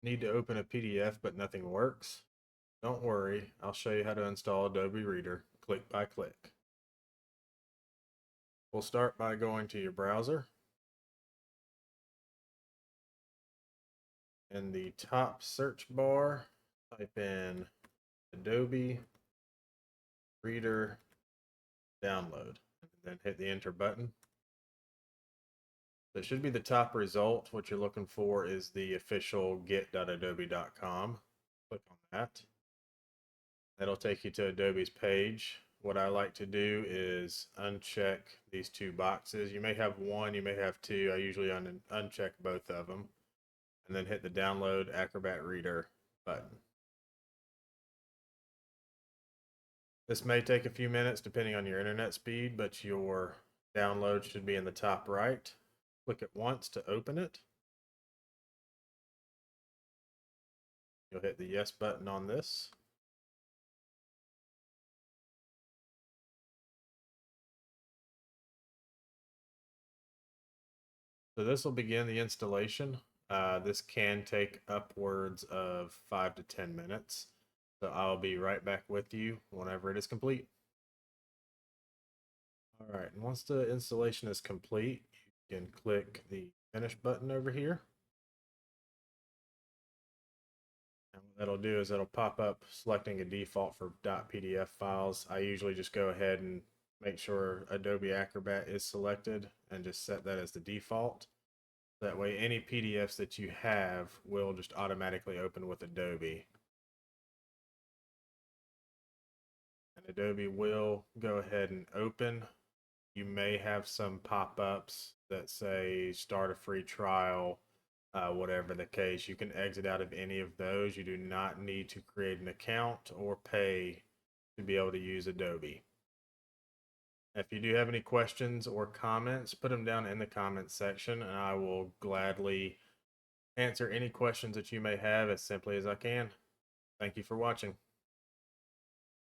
Need to open a PDF but nothing works? Don't worry, I'll show you how to install Adobe Reader click by click. We'll start by going to your browser. In the top search bar, type in Adobe Reader download, and then hit the enter button. That should be the top result. What you're looking for is the official get.adobe.com. Click on that. That'll take you to Adobe's page. What I like to do is uncheck these two boxes. You may have one, you may have two. I usually uncheck both of them. And then hit the download Acrobat Reader button. This may take a few minutes depending on your internet speed, but your download should be in the top right. Click it once to open it. You'll hit the yes button on this. So this will begin the installation. This can take upwards of 5 to 10 minutes. So I'll be right back with you whenever it is complete. All right, and once the installation is complete, you can click the finish button over here. And what that'll do is it'll pop up selecting a default for .pdf files. I usually just go ahead and make sure Adobe Acrobat is selected and just set that as the default. That way any PDFs that you have will just automatically open with Adobe. And Adobe will go ahead and open. You may have some pop-ups that say start a free trial, whatever the case. You can exit out of any of those. You do not need to create an account or pay to be able to use Adobe. If you do have any questions or comments, put them down in the comments section and I will gladly answer any questions that you may have as simply as I can. Thank you for watching.